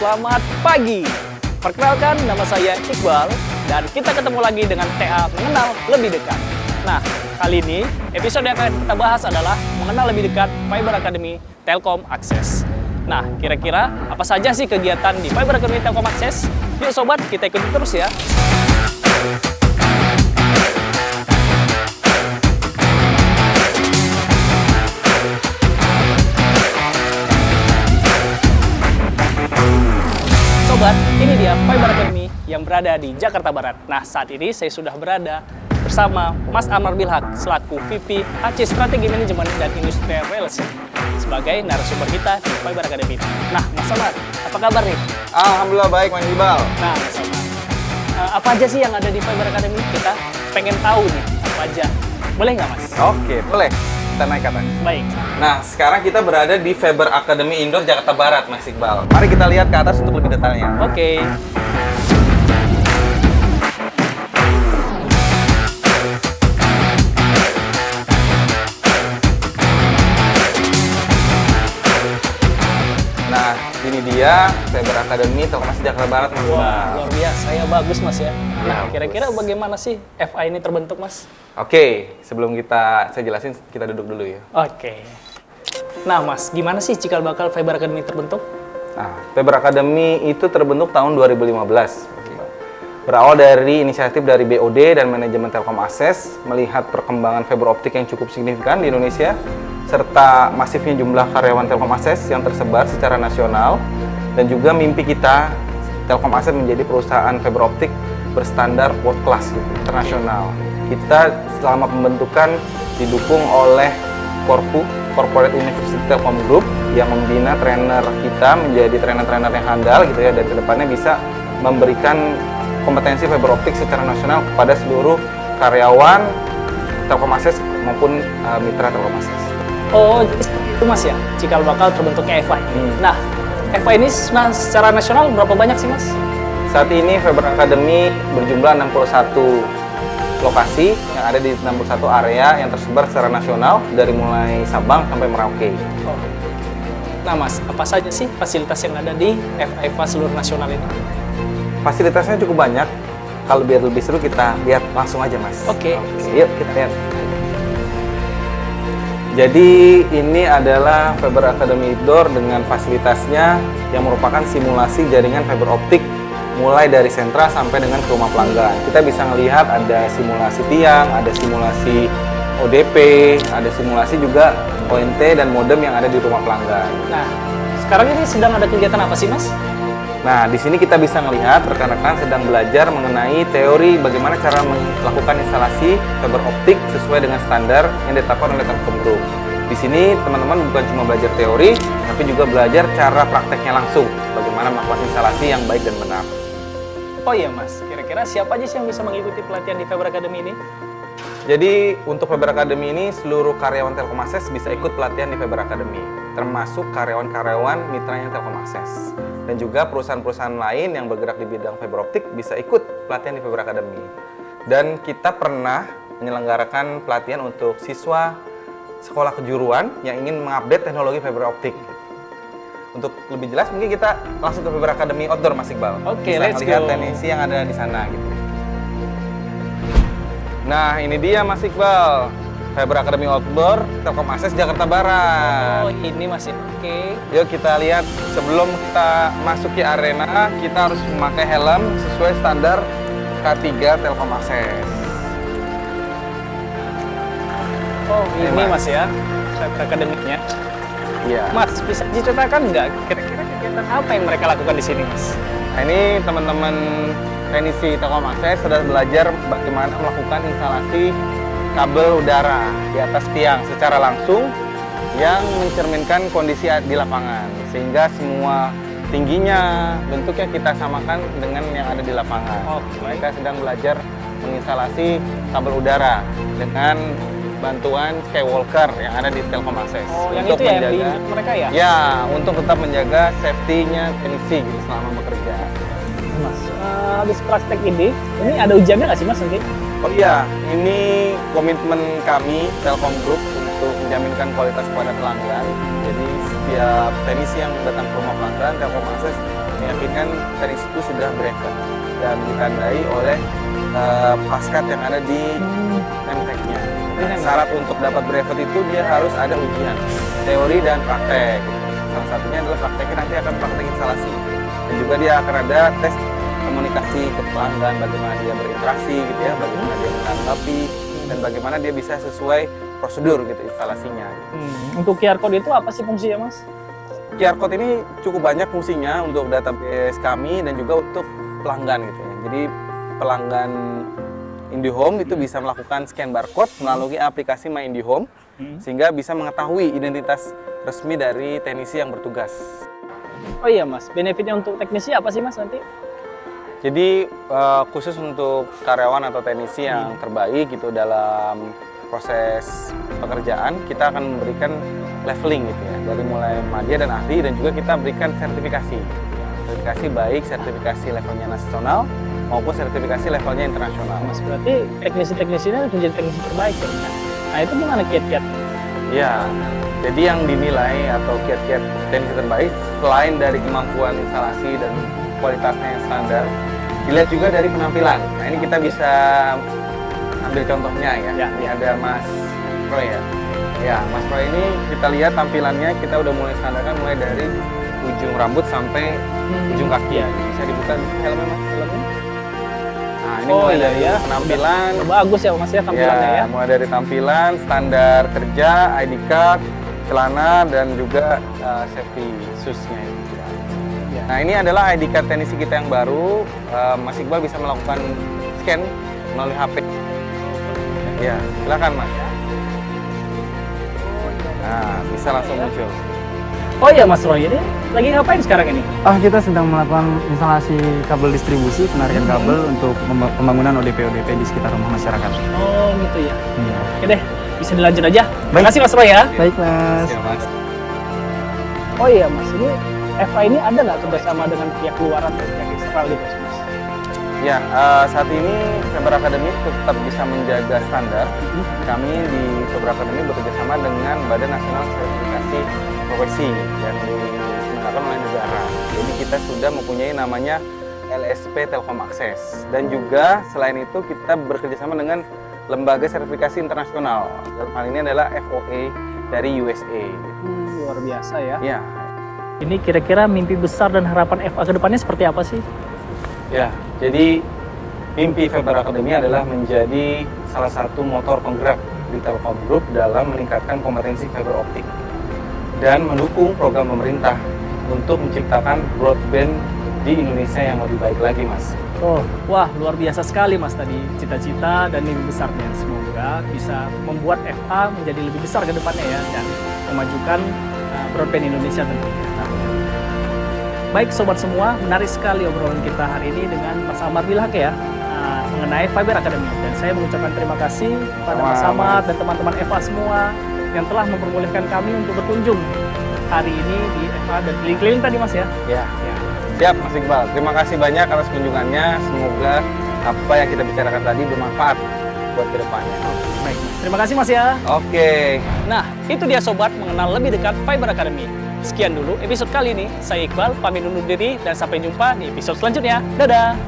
selamat pagi. Perkenalkan, nama saya Iqbal dan kita ketemu lagi dengan TA Mengenal Lebih Dekat. Nah, kali ini episode yang akan kita bahas adalah mengenal lebih dekat Fiber Academy Telkom Akses. Nah, kira-kira apa saja sih kegiatan di Fiber Academy Telkom Akses? Yuk sobat, kita ikuti terus ya. Sobat, ini dia Fiber Academy yang berada di Jakarta Barat. Nah, saat ini saya sudah berada bersama Mas Amar Bilhak selaku VP HC Strategi Manajemen dan Industrial Relation sebagai narasumber kita di Fiber Academy. Nah, Mas Amar, apa kabar nih? Alhamdulillah baik, Mas Iqbal. Nah, Mas Amar, apa aja sih yang ada di Fiber Academy? Kita pengen tahu nih, apa aja. Boleh nggak, Mas? Oke, boleh. Kita naik ke atas. Baik. Nah, sekarang kita berada di Fiber Academy Indoor Jakarta Barat, Mas Iqbal. Mari kita lihat ke atas untuk lebih detailnya. Oke. Nah, ini dia Fiber Academy Telkom Akses Jakarta Barat, Mas Wah, Iqbal. luar biasa ya, bagus Mas ya. Nah, bagus. kira-kira bagaimana sih FA ini terbentuk, Mas? Oke, sebelum saya jelasin, kita duduk dulu ya. Oke. Nah, Mas, gimana sih cikal bakal Fiber Academy terbentuk? Nah, Fiber Academy itu terbentuk tahun 2015. Berawal dari inisiatif dari BOD dan manajemen Telkom Akses melihat perkembangan fiber optik yang cukup signifikan di Indonesia serta masifnya jumlah karyawan Telkom Akses yang tersebar secara nasional dan juga mimpi kita Telkom Akses menjadi perusahaan fiber optik berstandar world class gitu, internasional. Kita selama pembentukan didukung oleh Korpu Corporate University Telkom Group yang membina trainer kita menjadi trainer-trainer yang handal gitu ya, dan kedepannya bisa memberikan kompetensi fiber optik secara nasional kepada seluruh karyawan Telkom Akses maupun mitra Telkom Akses. Oh, jadi seperti itu Mas ya, cikal bakal terbentuknya FA ini. Nah, FA ini secara nasional berapa banyak sih Mas? Saat ini Fiber Academy berjumlah 61 lokasi yang ada di 61 area yang tersebar secara nasional dari mulai Sabang sampai Merauke. Oh. Nah Mas, apa saja sih fasilitas yang ada di FA seluruh nasional ini? Fasilitasnya cukup banyak. Kalau biar lebih seru kita lihat langsung aja Mas. Oke. Yuk kita lihat. Jadi ini adalah Fiber Academy Indoor dengan fasilitasnya yang merupakan simulasi jaringan fiber optik mulai dari sentra sampai dengan ke rumah pelanggan. Kita bisa melihat ada simulasi tiang, ada simulasi ODP, ada simulasi juga ONT dan modem yang ada di rumah pelanggan. Nah, sekarang ini sedang ada kegiatan apa sih Mas? Nah, di sini kita bisa melihat rekan-rekan sedang belajar mengenai teori bagaimana cara melakukan instalasi fiber optik sesuai dengan standar yang ditetapkan oleh Telkom Group. Di sini teman-teman bukan cuma belajar teori, tapi juga belajar cara prakteknya langsung, bagaimana melakukan instalasi yang baik dan benar. Oh iya Mas, kira-kira siapa aja sih yang bisa mengikuti pelatihan di Fiber Academy ini? Jadi untuk Fiber Academy ini seluruh karyawan Telkom Akses bisa ikut pelatihan di Fiber Academy, termasuk karyawan-karyawan mitranya Telkom Akses. Dan juga perusahaan-perusahaan lain yang bergerak di bidang fiber optik bisa ikut pelatihan di Fiber Academy. Dan kita pernah menyelenggarakan pelatihan untuk siswa sekolah kejuruan yang ingin mengupdate teknologi fiber optik. Untuk lebih jelas mungkin kita langsung ke Fiber Academy Outdoor Mas Iqbal. Oke, bisa let's melihat go. teknisi yang ada di sana gitu. Nah, ini dia Mas Iqbal. Fiber Academy Outdoor Telkom Akses Jakarta Barat. Oh, ini Mas ya. Oke. Yuk kita lihat, sebelum kita masuk ke arena, kita harus memakai helm sesuai standar K3 Telkom Akses. Oh, ini Mas. Mas ya, Fiber Academy-nya. Iya. Mas, bisa diceritakan nggak kira-kira kegiatan apa yang mereka lakukan di sini, Mas? Nah, ini teman-teman teknisi Telkom Akses sudah belajar bagaimana melakukan instalasi kabel udara di atas tiang secara langsung yang mencerminkan kondisi di lapangan, sehingga semua tingginya, bentuknya kita samakan dengan yang ada di lapangan. Oke. Mereka sedang belajar menginstalasi kabel udara dengan bantuan Skywalker yang ada di Telkom Akses. Oh, yang itu ya, yang di mereka ya? Ya, untuk tetap menjaga safety-nya teknisi gitu selama bekerja. Mas, habis praktek ini ada ujiannya nggak sih Mas nanti? Oh iya, ini komitmen kami Telkom Group untuk menjaminkan kualitas kepada pelanggan. Jadi setiap teknisi yang datang ke rumah pelanggan, Telkom Akses meyakinkan tenis itu sudah brevet dan ditandai oleh paskat yang ada di Nemteknya. Nah, syarat untuk dapat brevet itu dia harus ada ujian teori dan praktek. Salah satunya adalah prakteknya nanti akan praktek instalasi. Dan juga dia akan ada tes komunikasi ke pelanggan, bagaimana dia berinteraksi gitu ya, bagaimana dia menanggapi dan bagaimana dia bisa sesuai prosedur gitu instalasinya. Untuk QR code itu apa sih fungsinya, Mas? QR code ini cukup banyak fungsinya untuk database kami dan juga untuk pelanggan gitu ya. Jadi pelanggan IndiHome itu bisa melakukan scan barcode melalui aplikasi My IndiHome sehingga bisa mengetahui identitas resmi dari teknisi yang bertugas. Oh iya Mas, benefitnya untuk teknisi apa sih Mas nanti? Jadi khusus untuk karyawan atau teknisi yang terbaik gitu dalam proses pekerjaan, kita akan memberikan leveling gitu ya, dari mulai madya dan ahli, dan juga kita berikan sertifikasi. Sertifikasi baik sertifikasi levelnya nasional maupun sertifikasi levelnya internasional. Mas, berarti teknisi-teknisi ini harus menjadi teknisi terbaik ya? Nah itu gimana kiat-kiat? Ya, jadi yang dinilai atau kiat-kiat teknisi terbaik selain dari kemampuan instalasi dan kualitasnya yang standar, dilihat juga dari penampilan. Nah ini kita bisa ambil contohnya ya. Ini ada Mas Roy ya. Ya, Mas Roy ini kita lihat tampilannya, kita udah mulai standarkan mulai dari ujung rambut sampai ujung kaki ya. Bisa dibuka helmnya Mas, helmnya. Nah ini mulai dari penampilan. Bagus ya Mas ya tampilannya ya. Mulai dari tampilan, standar kerja, ID card, celana, dan juga safety shoes-nya itu. Nah ini adalah ID card teknisi kita yang baru. Mas Iqbal bisa melakukan scan melalui HP. Ya, silakan Mas. Nah, bisa langsung muncul. Oh iya Mas Roy, ini lagi ngapain sekarang ini? Kita sedang melakukan instalasi kabel distribusi, penarikan kabel untuk pembangunan ODP-ODP di sekitar rumah masyarakat. Oh gitu ya. Iya. Oke deh, bisa dilanjut aja. Terima Baik. kasih Mas Roy ya. Baik Mas. Ya, Mas. Oh iya Mas, ini FA ini ada nggak kerjasama dengan pihak luar atau pihak eksternal gitu Mas? Ya, saat ini Faber Academy tetap bisa menjaga standar. Kami di Faber Academy bekerjasama dengan Badan Nasional Sertifikasi Profesi yang diselenggarakan oleh negara. Jadi kita sudah mempunyai namanya LSP Telkom Access. Dan juga selain itu kita bekerjasama dengan lembaga sertifikasi internasional. Dalam hal ini adalah FOA dari USA. Luar biasa ya. Ya, Ini kira-kira mimpi besar dan harapan FA ke depannya seperti apa sih? ya. Jadi mimpi Faber Academy adalah menjadi salah satu motor penggerak di Telkom Group dalam meningkatkan kompetensi fiber optik dan mendukung program pemerintah untuk menciptakan broadband di Indonesia yang lebih baik lagi, Mas. Oh, wah luar biasa sekali Mas tadi cita-cita dan mimpi besarnya. Semoga bisa membuat FA menjadi lebih besar ke depannya ya dan memajukan broadband Indonesia tentunya. Baik sobat semua, menarik sekali obrolan kita hari ini dengan Mas Ahmad Wilhak ya mengenai Faber Academy. Dan saya mengucapkan terima kasih kepada Mas Ahmad dan teman-teman FA semua yang telah memperbolehkan kami untuk berkunjung hari ini di FA dan keliling-keliling tadi Mas ya. Ya. Siap Mas Iqbal, terima kasih banyak atas kunjungannya. Semoga apa yang kita bicarakan tadi bermanfaat buat kedepannya. Baik, terima kasih Mas ya. Oke. Nah, itu dia sobat mengenal lebih dekat Faber Academy. Sekian dulu episode kali ini. Saya Iqbal, pamit undur diri dan sampai jumpa di episode selanjutnya. Dadah!